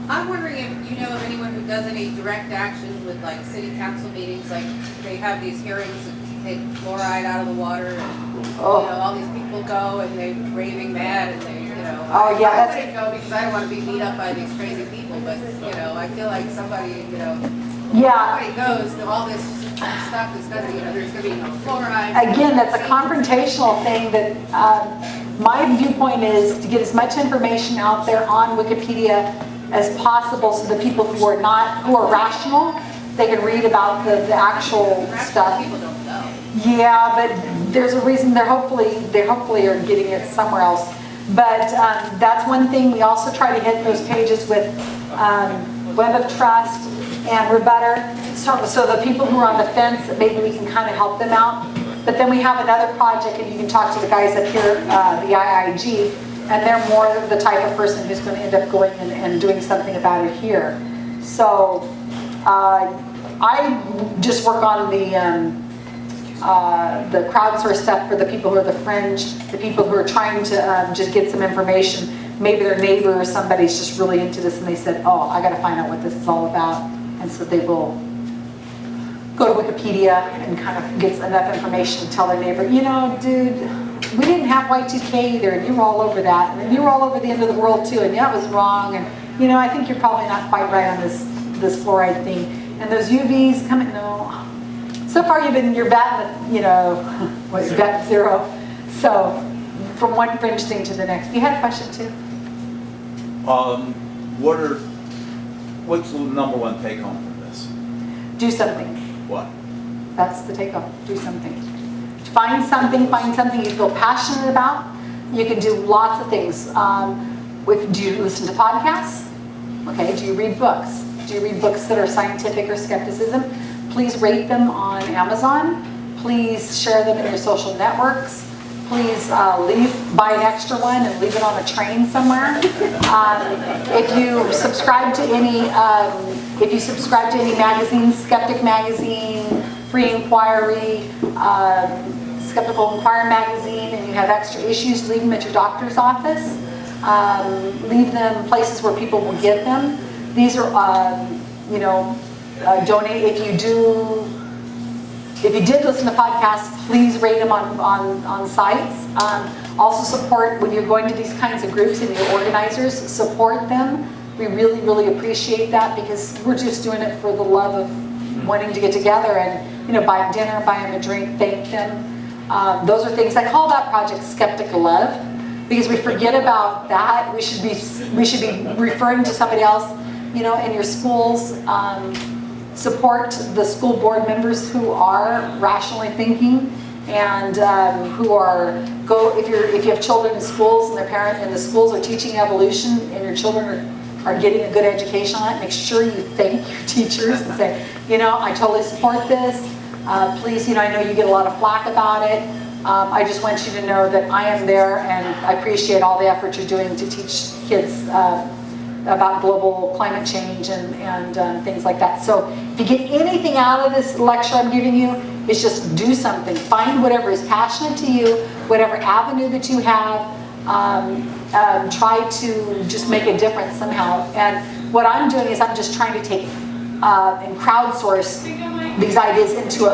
I'm wondering if you know of anyone who does any direct action with like city council meetings, like they have these hearings to take fluoride out of the water and, you know, all these people go and they're raving mad and they, you know. Oh, yeah, I that's- wouldn't go because I don't want to be beat up by these crazy people, but, you know, I feel like somebody, you know, Yeah. somebody goes to all this stuff that's gonna, you know, there's gonna be no fluoride. Again, that's a confrontational thing that my viewpoint is to get as much information out there on Wikipedia as possible so the people who are rational, they can read about the actual stuff. People don't know. Yeah, but there's a reason they hopefully are getting it somewhere else. But that's one thing. We also try to hit those pages with Web of Trust and Rebutter, so the people who are on the fence, maybe we can kind of help them out. But then we have another project, and you can talk to the guys up here, the IIG, and they're more the type of person who's going to end up going and doing something about it here. So I just work on the crowdsource stuff for the people who are the fringe, the people who are trying to just get some information. Maybe their neighbor or somebody's just really into this and they said, oh, I got to find out what this is all about. And so they will go to Wikipedia and kind of get enough information to tell their neighbor, you know, dude, we didn't have Y2K either, and you were all over that, and you were all over the end of the world too, and yeah, it was wrong, and you know, I think you're probably not quite right on this fluoride thing. And those UVs coming, no. So far you're batting, you know, what, you batting zero. So from one fringe thing to the next. You had a question too? What's the number one take home from this? Do something. What? That's the take home. Do something. Find something you feel passionate about. You can do lots of things. Do you listen to podcasts? Okay. Do you read books? Do you read books that are scientific or skepticism? Please rate them on Amazon. Please share them in your social networks. Please buy an extra one and leave it on a train somewhere. If you subscribe to any magazines, Skeptic Magazine, Free Inquiry, Skeptical Inquirer Magazine, and you have extra issues, leave them at your doctor's office. Leave them places where people will get them. These are, donate. If you did listen to podcasts, please rate them on sites. Also support, when you're going to these kinds of groups and your organizers, support them. We really, really appreciate that because we're just doing it for the love of wanting to get together and, you know, buy them dinner, buy them a drink, thank them. Those are things, I call that project Skeptic Love because we forget about that. We should be referring to somebody else, you know, in your schools. Support the school board members who are rationally thinking and if you have children in schools and their parents and the schools are teaching evolution and your children are getting a good education on it, make sure you thank your teachers and say, you know, I totally support this. Please, you know, I know you get a lot of flack about it. I just want you to know that I am there and I appreciate all the effort you're doing to teach kids about global climate change and things like that. So if you get anything out of this lecture I'm giving you, it's just do something. Find whatever is passionate to you, whatever avenue that you have. Try to just make a difference somehow. And what I'm doing is I'm just trying to take and crowdsource these ideas into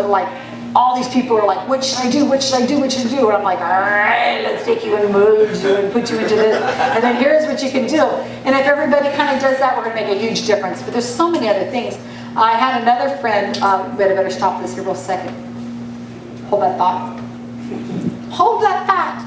all these people are like, what should I do? What should I do? What should I do? And I'm like, all right, let's take you and move you and put you into this. And then here's what you can do. And if everybody kind of does that, we're going to make a huge difference. But there's so many other things. I had another friend, better stop this here real second. Hold that thought. Hold that thought.